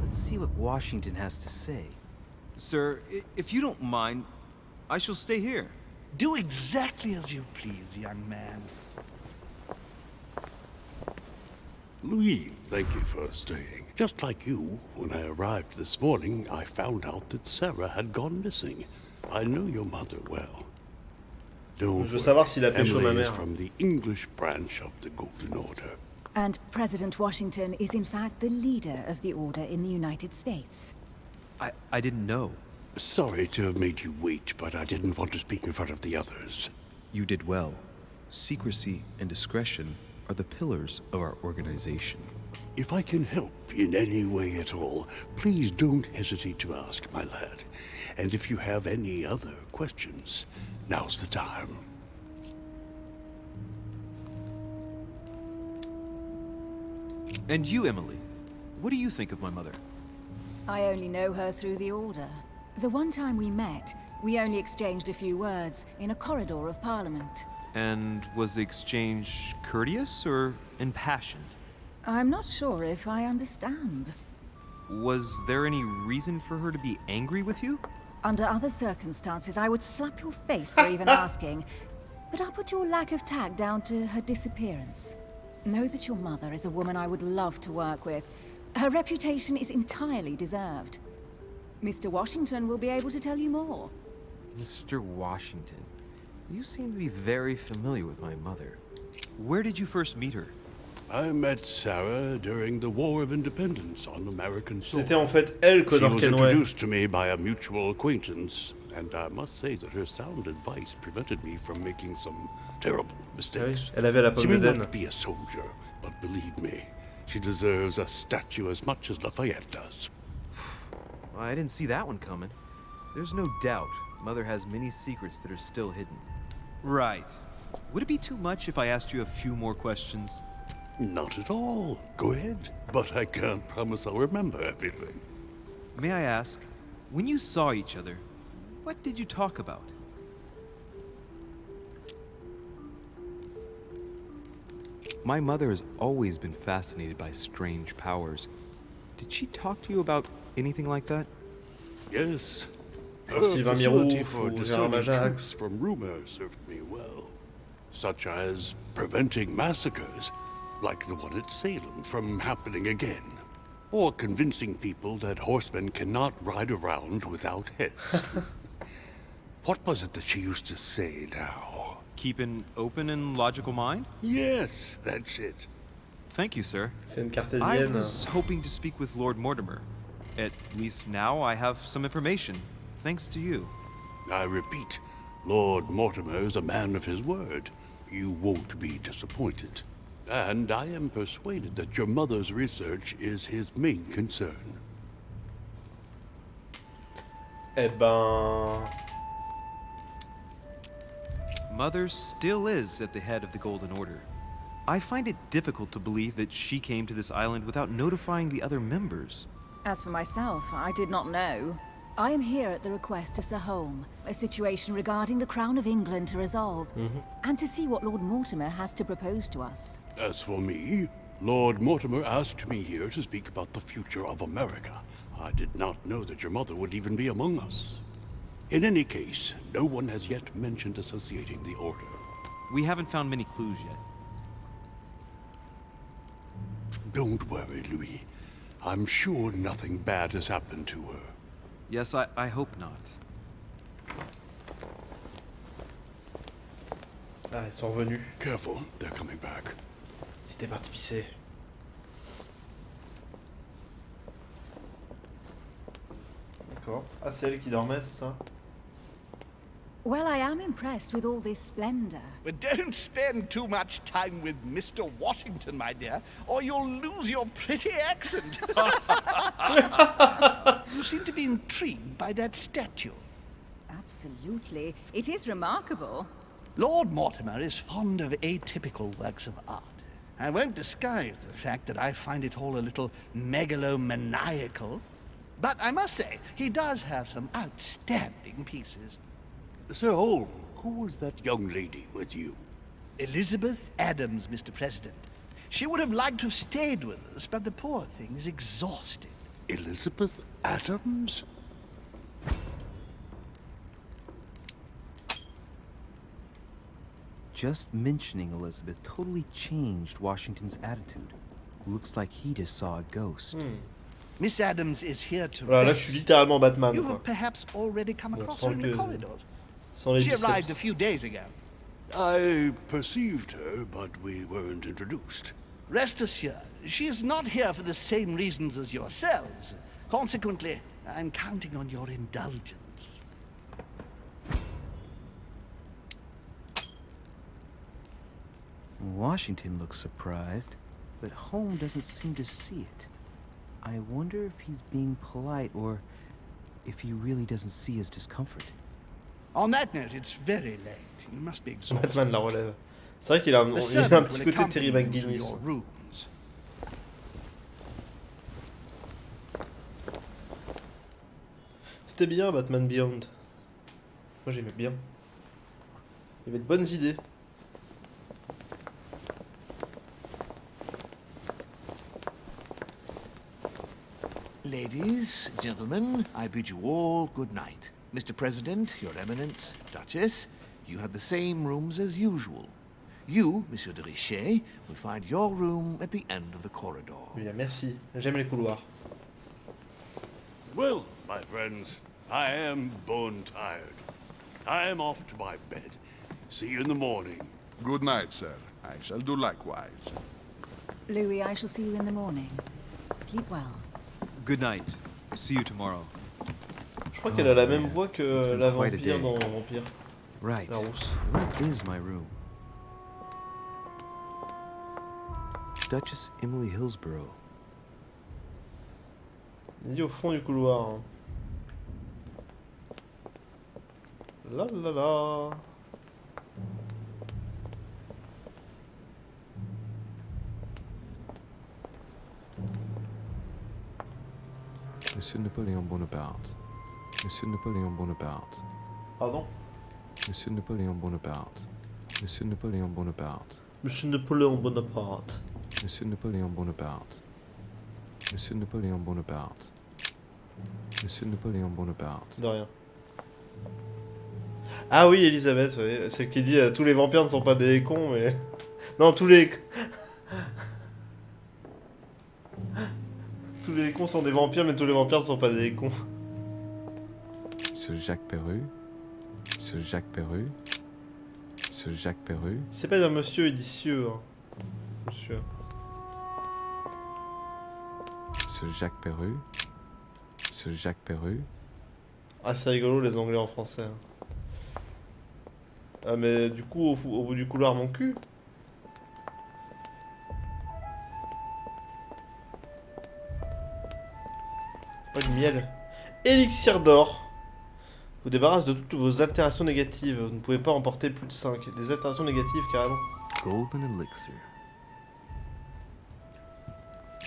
Let's see what Washington has to say. Sir, if you don't mind, I shall stay here. Do exactly as you please, young man. Louis, thank you for staying. Just like you, when I arrived this morning, I found out that Sarah had gone missing. I know your mother well. Don't Je veux savoir s'il a worry. pécho ma Emily is mère. from the English branch of the Golden Order. And President Washington is in fact the leader of the order in the United States. I didn't know. Sorry to have made you wait, but I didn't want to speak in front of the others. You did well. Secrecy and discretion are the pillars of our organization. If I can help in any way at all, please don't hesitate to ask, my lad. And if you have any other questions, now's the time. And you, Emily, what do you think of my mother? I only know her through the order. The one time we met, we only exchanged a few words in a corridor of Parliament. And was the exchange courteous or impassioned? I'm not sure if I understand. Was there any reason for her to be angry with you? Under other circumstances, I would slap your face for even asking. But I'll put your lack of tact down to her disappearance. Know that your mother is a woman I would love to work with. Her reputation is entirely deserved. Mr. Washington will be able to tell you more. Mr. Washington, you seem to be very familiar with my mother. Where did you first meet her? I met Sarah during the War of Independence on American soil. C'était en fait elle, She Connor was Kenway. introduced to me by a mutual acquaintance, and I must say that her sound advice prevented me from making some terrible Ah oui, mistakes. elle avait la She pomme may d'Éden. not be a soldier, but believe me, she deserves a statue as much as Lafayette does. Well, I didn't see that one coming. There's no doubt Mother has many secrets that are still hidden. Right. Would it be too much if I asked you a few more questions? Not at all. Go ahead. But I can't promise I'll remember everything. May I ask, when you saw each other, what did you talk about? My mother has always been fascinated by strange powers. Did she talk to you about anything like that? Yes. Alors, Sylvain Mirou, facility faut for Gérard discerning Majax. truths from rumor served me well, such as preventing massacres, like the one at Salem, from happening again, or convincing people that horsemen cannot ride around without heads. What was it that she used to say now? Keep an open and logical mind? Yes, that's it. Thank you, sir. C'est une I cartésienne. was hoping to speak with Lord Mortimer. At least now I have some information, thanks to you. I repeat, Lord Mortimer is a man of his word. You won't be disappointed. And I am persuaded that your mother's research is his main concern. Eh ben... Mother still is at the head of the Golden Order. I find it difficult to believe that she came to this island without notifying the other members. As for myself, I did not know. I am here at the request of Sir Holm, a situation regarding the Crown of England to resolve, and to see what Lord Mortimer has to propose to us. As for me, Lord Mortimer asked me here to speak about the future of America. I did not know that your mother would even be among us. In any case, no one has yet mentioned associating the Order. We haven't found many clues yet. Don't worry, Louis. I'm sure nothing bad has happened to her. Yes, I hope not. Ah, ils sont revenus. Careful, they're coming back. Ils étaient partis pisser. D'accord. Ah, c'est elle qui dormait, c'est ça? Well, I am impressed with all this splendor. But don't spend too much time with Mr. Washington, my dear, or you'll lose your pretty accent. You seem to be intrigued by that statue. Absolutely. It is remarkable. Lord Mortimer is fond of atypical works of art. I won't disguise the fact that I find it all a little megalomaniacal. But I must say, he does have some outstanding pieces. Sir Holm, who was that young lady with you? Elizabeth Adams, Mr. President. She would have liked to have stayed with us, but the poor thing is exhausted. Elizabeth Adams? Just mentioning Elizabeth totally changed Washington's attitude. Looks like he just saw a ghost. Miss Adams is here to Voilà, là je suis littéralement Batman, You quoi. have perhaps already come Donc, across sans her in the que- corridors. Sans les She biceps. arrived a few days ago. I perceived her, but we weren't introduced. Rest assured, she is not here for the same reasons as yourselves. Consequently, I'm counting on your indulgence. Washington looks surprised, but Holmes doesn't seem to see it. I wonder if he's being polite or if he really doesn't see his discomfort. On that note, it's very late. You must be exhausted. Batman la relève. C'est vrai qu'il a, The il a un servant petit will côté accompany Terry you to McGuinness. your rooms. C'était bien Batman Beyond. Moi j'aimais bien. Il y avait de bonnes idées. Ladies, gentlemen, I bid you all good night. Mr. President, Your Eminence, Duchess, you have the same rooms as usual. You, Monsieur de Richet, will find your room at the end of the corridor. Bien, merci. J'aime les couloirs. Well, my friends, I am bone tired. I am off to my bed. See you in the morning. Good night, sir. I shall do likewise. Louis, I shall see you in the morning. Sleep well. Good night. See you tomorrow. Je crois qu'elle a la même man. voix que It's been la quite a vampire day. dans Vampire. Right. La rousse. Where is my room? Duchess Emily Hillsborough. Il est au fond du couloir. Hein. La la la. Monsieur Napoléon Bonaparte. Monsieur Napoléon Bonaparte. Pardon? Monsieur Napoléon Bonaparte. Monsieur Napoléon Bonaparte. Monsieur Napoléon Bonaparte. Monsieur Napoléon Bonaparte. Monsieur Napoléon Bonaparte. Monsieur Napoléon Bonaparte. De rien. Ah oui, Elisabeth, ouais. Celle qui dit tous les vampires ne sont pas des cons, mais. Non, tous les. Tous les cons sont des vampires, mais tous les vampires ne sont pas des cons. Monsieur Jacques Perru. Monsieur Jacques Perru. Monsieur Jacques Perru. C'est pas d'un monsieur édicieux, hein. Monsieur. Monsieur Jacques Perru. Monsieur Jacques Perru. Ah, c'est rigolo les anglais en français. Hein. Ah, mais du coup, au bout du couloir, mon cul. Pas de miel. Élixir d'or. vous débarrasse de toutes vos altérations négatives. Vous ne pouvez pas emporter plus de 5. Des altérations négatives, carrément. Golden elixir.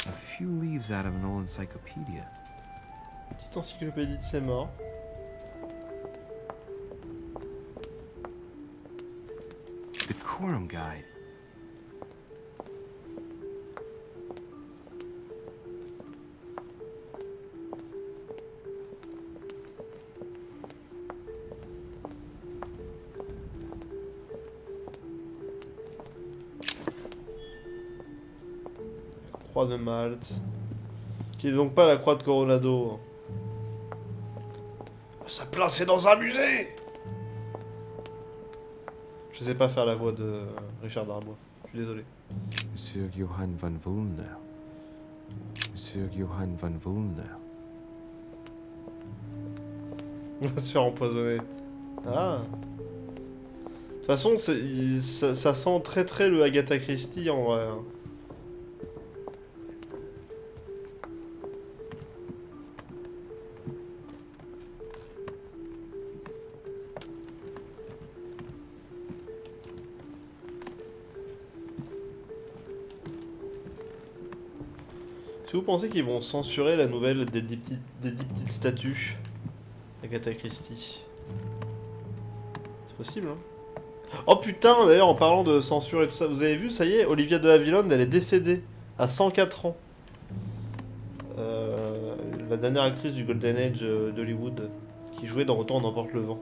A few leaves out of an old encyclopedia. Petite encyclopédie de ses morts. Decorum guide. Croix de Malte. Qui n'est donc pas la croix de Coronado. Sa place est dans un musée. Je sais pas faire la voix de Richard Darbois. Je suis désolé. Monsieur Johann van Vulner. Monsieur Johann van Vulner. On va se faire empoisonner. Ah. De toute façon, ça sent très le Agatha Christie en vrai. Si vous pensez qu'ils vont censurer la nouvelle des 10 petites statues Agatha Christie, c'est possible, hein? Oh putain, d'ailleurs, en parlant de censure et tout ça, vous avez vu, ça y est, Olivia de Havilland, elle est décédée à 104 ans. La dernière actrice du Golden Age d'Hollywood, qui jouait dans Retour on emporte le vent.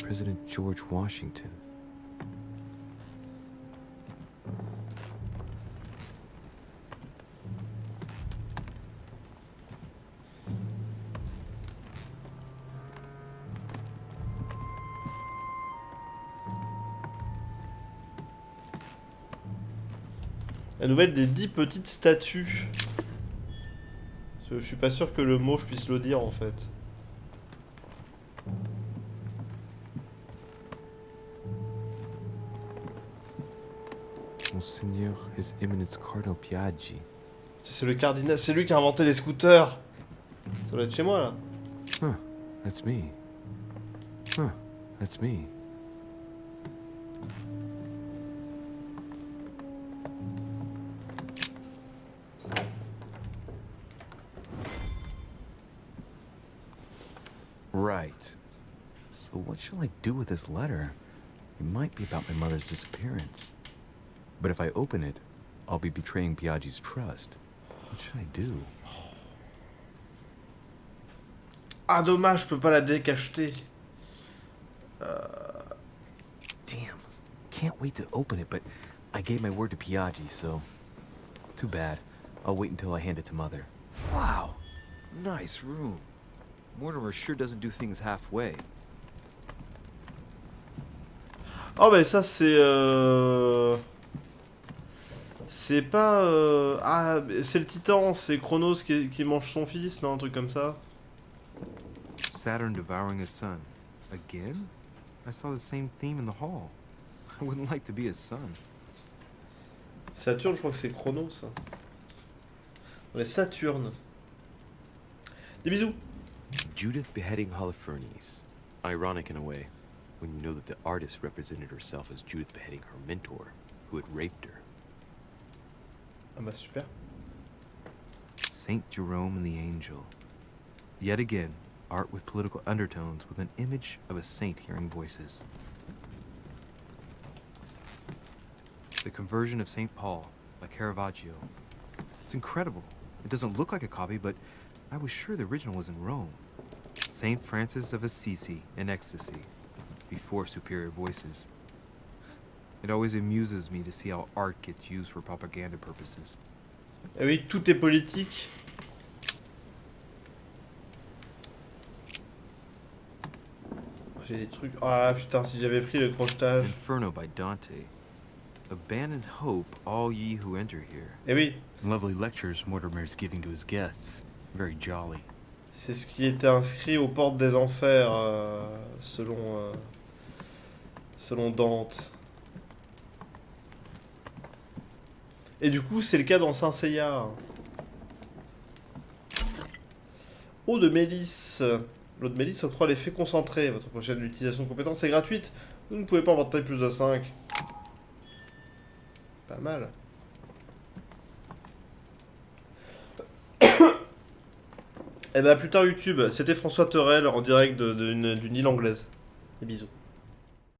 President George Washington. La nouvelle des 10 petites statues. Je suis pas sûr que le mot je puisse le dire en fait. Monseigneur His Eminence Cardinal Piaggi. C'est le cardinal, c'est lui qui a inventé les scooters. Ça doit être chez moi là. Huh, that's me. Huh, that's me. Right. So what shall I do with this letter? It might be about my mother's disappearance. But if I open it, I'll be betraying Piaggi's trust. What should I do? Ah dommage, je peux pas la décacheter. Damn. Can't wait to open it, but I gave my word to Piaggi, so... Too bad. I'll wait until I hand it to Mother. Wow. Nice room. Mortimer sure doesn't do things halfway. Oh bah ça c'est c'est pas ah c'est le titan, c'est Chronos qui mange son fils, non, un truc comme ça. Saturn devouring his son. Again? I saw the same theme in the hall. I wouldn't like to be his son. Saturne, je crois que c'est Chronos. On est Saturne. Des bisous. Judith beheading Holofernes. Ironic in a way, when you know that the artist represented herself as Judith beheading her mentor, who had raped her. Ah bah super. Saint Jerome and the Angel. Yet again, art with political undertones with an image of a saint hearing voices. The Conversion of St. Paul by Caravaggio. It's incredible. It doesn't look like a copy, but I was sure the original was in Rome. St. Francis of Assisi in ecstasy, before superior voices. It always amuses me to see how art gets used for propaganda purposes. Eh oui, tout est politique. J'ai des trucs. Ah putain, si j'avais pris le crochetage. Inferno by Dante. Abandon hope, all ye who enter here. Eh oui. Lovely lectures Mortimer's giving to his guests. Very jolly. C'est ce qui était inscrit aux portes des enfers, selon Dante. Et du coup, c'est le cas dans Saint Seiya. Eau de mélisse. L'autre Mélisse octroie l'effet concentré. Votre prochaine utilisation de compétence est gratuite. Vous ne pouvez pas en taille plus de 5. Pas mal. Et bah plus tard YouTube, c'était François Terrel en direct d'une île anglaise. Des bisous.